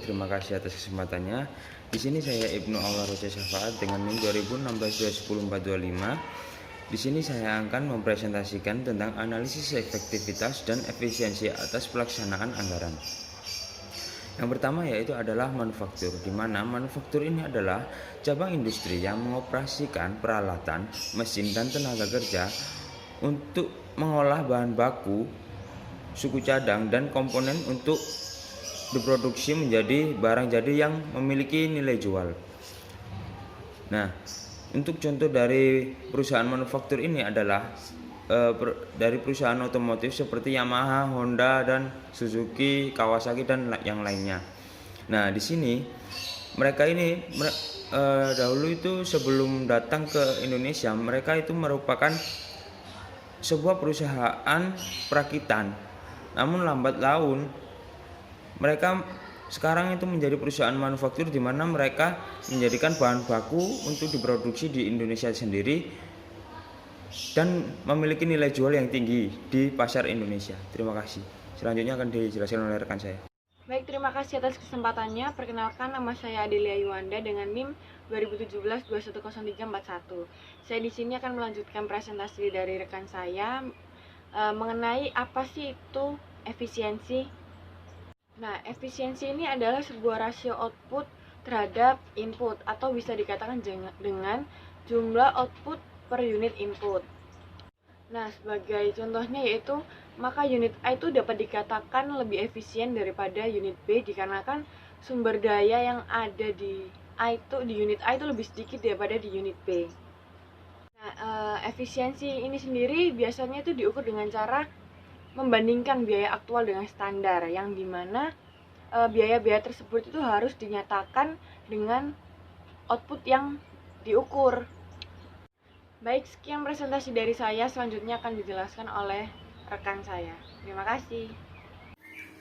Baik, terima kasih atas kesempatannya. Di sini saya Ibnu Allah Roja Syafaat dengan NIM 2016-210-425. Di sini saya akan mempresentasikan tentang analisis efektivitas dan efisiensi atas pelaksanaan anggaran. Yang pertama yaitu adalah manufaktur, di mana manufaktur ini adalah cabang industri yang mengoperasikan peralatan, mesin, dan tenaga kerja untuk mengolah bahan baku, suku cadang, dan komponen untuk diproduksi menjadi barang jadi yang memiliki nilai jual. Nah, untuk contoh dari perusahaan manufaktur ini adalah dari perusahaan otomotif seperti Yamaha, Honda, dan Suzuki, Kawasaki, dan yang lainnya. Nah, di sini mereka ini dahulu itu sebelum datang ke Indonesia, mereka itu merupakan sebuah perusahaan perakitan. Namun lambat laun mereka sekarang itu menjadi perusahaan manufaktur, di mana mereka menjadikan bahan baku untuk diproduksi di Indonesia sendiri dan memiliki nilai jual yang tinggi di pasar Indonesia. Terima kasih. Selanjutnya akan dijelaskan oleh rekan saya. Baik, terima kasih atas kesempatannya. Perkenalkan, nama saya Adelia Yuwanda dengan NIM 2017-210341. Saya di sini akan melanjutkan presentasi dari rekan saya mengenai apa sih itu efisiensi. Nah, efisiensi ini adalah sebuah rasio output terhadap input, atau bisa dikatakan dengan jumlah output per unit input. Nah, sebagai contohnya yaitu, maka unit A itu dapat dikatakan lebih efisien daripada unit B dikarenakan sumber daya yang ada di unit A itu lebih sedikit daripada di unit B. Nah, efisiensi ini sendiri biasanya itu diukur dengan cara membandingkan biaya aktual dengan standar, yang dimana biaya-biaya tersebut itu harus dinyatakan dengan output yang diukur. Baik, sekian presentasi dari saya. Selanjutnya akan dijelaskan oleh rekan saya. Terima kasih.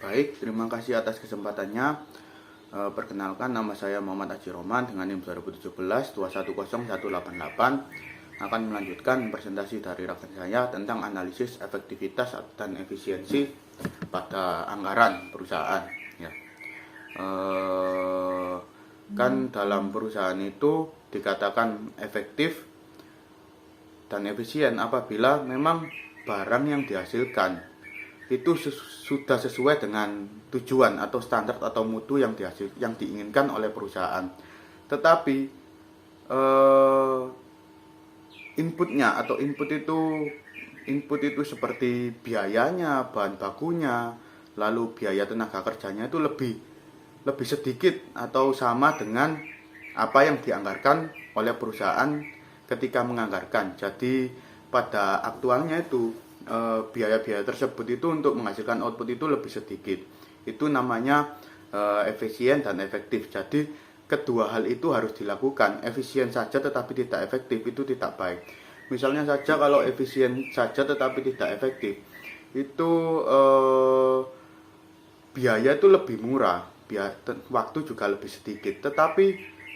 Baik, terima kasih atas kesempatannya. Perkenalkan, nama saya Muhammad Haji Roman dengan NIM 2017-210188. Akan melanjutkan presentasi dari rekan saya tentang analisis efektivitas dan efisiensi pada anggaran perusahaan. Ya. Kan dalam perusahaan itu dikatakan efektif dan efisien apabila memang barang yang dihasilkan itu sudah sesuai dengan tujuan atau standar atau mutu yang diinginkan oleh perusahaan. Tetapi inputnya atau input itu seperti biayanya, bahan bakunya, lalu biaya tenaga kerjanya itu lebih sedikit atau sama dengan apa yang dianggarkan oleh perusahaan ketika menganggarkan. Jadi pada aktualnya itu biaya-biaya tersebut itu untuk menghasilkan output itu lebih sedikit. Itu namanya efisien dan efektif. Jadi kedua hal itu harus dilakukan. Efisien saja tetapi tidak efektif itu tidak baik. Misalnya saja kalau efisien saja tetapi tidak efektif, itu biaya itu lebih murah, waktu juga lebih sedikit. Tetapi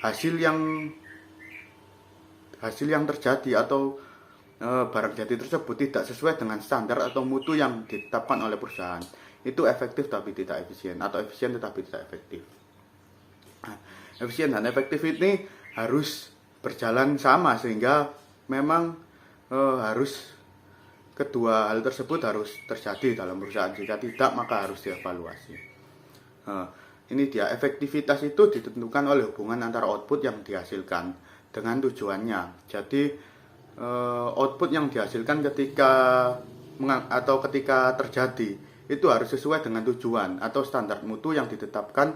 hasil yang terjadi atau barang jadi tersebut tidak sesuai dengan standar atau mutu yang ditetapkan oleh perusahaan, itu efektif tapi tidak efisien, atau efisien tetapi tidak efektif. Nah, efisien dan efektif ini harus berjalan sama, sehingga memang harus kedua hal tersebut harus terjadi dalam perusahaan. Jika tidak, maka harus dievaluasi. Ini dia, efektivitas itu ditentukan oleh hubungan antara output yang dihasilkan dengan tujuannya. Jadi output yang dihasilkan ketika terjadi itu harus sesuai dengan tujuan atau standar mutu yang ditetapkan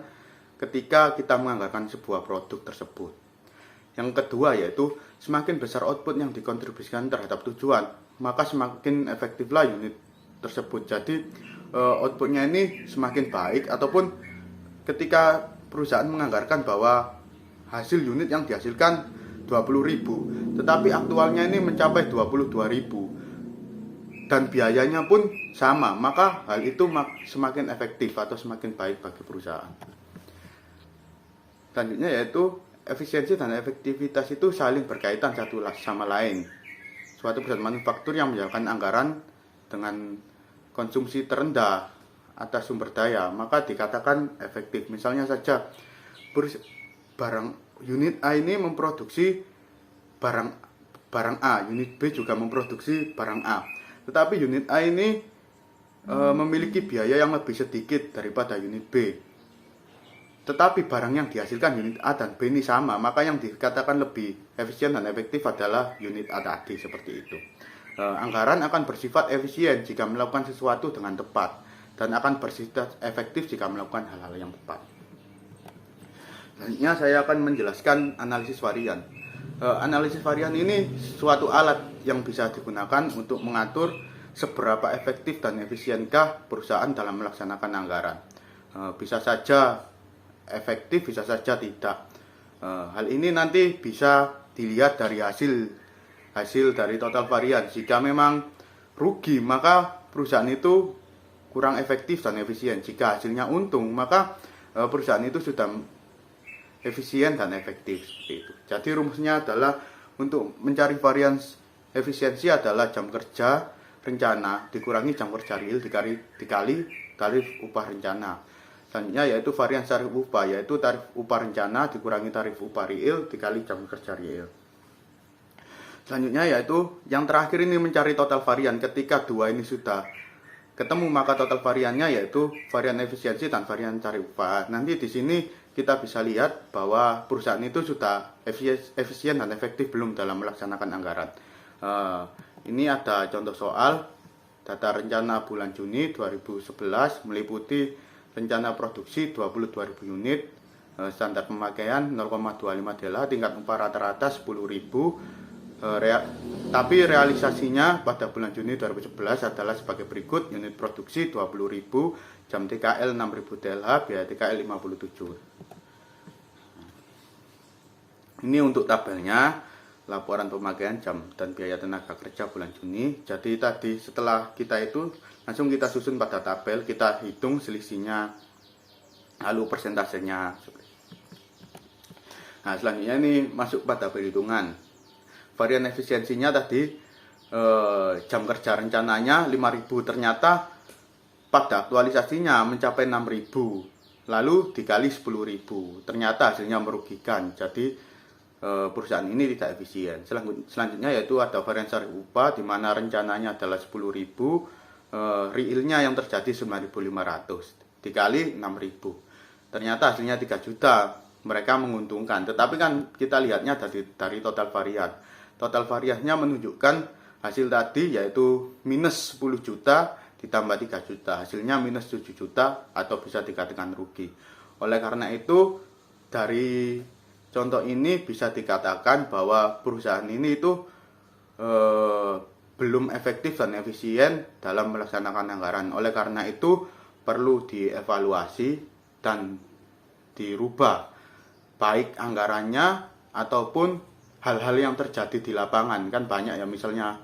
ketika kita menganggarkan sebuah produk tersebut. Yang kedua yaitu, semakin besar output yang dikontribusikan terhadap tujuan, maka semakin efektiflah unit tersebut. Jadi outputnya ini semakin baik, ataupun ketika perusahaan menganggarkan bahwa hasil unit yang dihasilkan 20.000, tetapi aktualnya ini mencapai 22.000 dan biayanya pun sama, maka hal itu semakin efektif atau semakin baik bagi perusahaan. Selanjutnya yaitu, efisiensi dan efektivitas itu saling berkaitan satu sama lain. Suatu perusahaan manufaktur yang menjalankan anggaran dengan konsumsi terendah atas sumber daya, maka dikatakan efektif. Misalnya saja barang unit A ini memproduksi barang A, unit B juga memproduksi barang A. Tetapi unit A ini memiliki biaya yang lebih sedikit daripada unit B. Tetapi barang yang dihasilkan unit A dan B ini sama, maka yang dikatakan lebih efisien dan efektif adalah unit A tadi, seperti itu. Anggaran akan bersifat efisien jika melakukan sesuatu dengan tepat, dan akan bersifat efektif jika melakukan hal-hal yang tepat. Selanjutnya saya akan menjelaskan analisis varian. Analisis varian ini suatu alat yang bisa digunakan untuk mengatur seberapa efektif dan efisienkah perusahaan dalam melaksanakan anggaran. Bisa saja efektif, bisa saja tidak. Hal ini nanti bisa dilihat dari hasil dari total varian. Jika memang rugi, maka perusahaan itu kurang efektif dan efisien. Jika hasilnya untung, maka perusahaan itu sudah efisien dan efektif, seperti itu. Jadi rumusnya adalah untuk mencari varian efisiensi adalah jam kerja rencana dikurangi jam kerja real dikali tarif upah rencana. Selanjutnya yaitu varian tarif upah, yaitu tarif upah rencana dikurangi tarif upah real dikali jam kerja real. Selanjutnya yaitu yang terakhir ini mencari total varian. Ketika dua ini sudah ketemu, maka total variannya yaitu varian efisiensi dan varian tarif upah. Nanti di sini kita bisa lihat bahwa perusahaan itu sudah efisien dan efektif belum dalam melaksanakan anggaran. Ini ada contoh soal data rencana bulan Juni 2011 meliputi rencana produksi 22.000 unit, standar pemakaian 0,25 DLH, tingkat upah rata-rata 10.000. Tapi realisasinya pada bulan Juni 2011 adalah sebagai berikut: unit produksi 20.000, jam TKL 6.000 DLH, biaya TKL 57. Ini untuk tabelnya, laporan pemakaian jam dan biaya tenaga kerja bulan Juni. Jadi tadi setelah kita itu langsung kita susun pada tabel, kita hitung selisihnya, lalu persentasenya. Nah, selanjutnya ini masuk pada perhitungan. Varian efisiensinya tadi jam kerja rencananya 5.000, ternyata pada aktualisasinya mencapai 6.000, lalu dikali 10.000, ternyata hasilnya merugikan. Jadi perusahaan ini tidak efisien. Selanjutnya yaitu ada varian tarif upah, di mana rencananya adalah 10.000, realnya yang terjadi 9.500 dikali 6.000, ternyata hasilnya 3 juta. Mereka menguntungkan, tetapi kan kita lihatnya dari total varian. Total variannya menunjukkan hasil tadi yaitu minus 10 juta ditambah 3 juta, hasilnya minus 7 juta atau bisa dikatakan rugi. Oleh karena itu dari contoh ini bisa dikatakan bahwa perusahaan ini itu belum efektif dan efisien dalam melaksanakan anggaran. Oleh karena itu perlu dievaluasi dan dirubah, baik anggarannya ataupun hal-hal yang terjadi di lapangan. Kan banyak ya, misalnya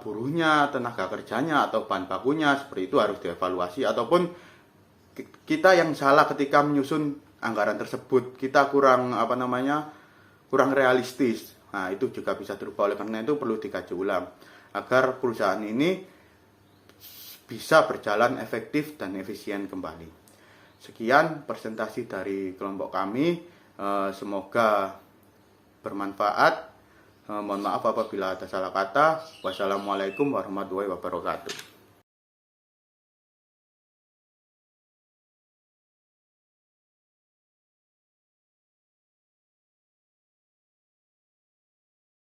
buruhnya, tenaga kerjanya, atau bahan bakunya, seperti itu harus dievaluasi. Ataupun kita yang salah ketika menyusun anggaran tersebut, kita kurang realistis. Nah, itu juga bisa dirubah. Oleh karena itu perlu dikaji ulang agar perusahaan ini bisa berjalan efektif dan efisien kembali. Sekian presentasi dari kelompok kami, semoga bermanfaat. Mohon maaf apabila ada salah kata. Wassalamualaikum warahmatullahi wabarakatuh.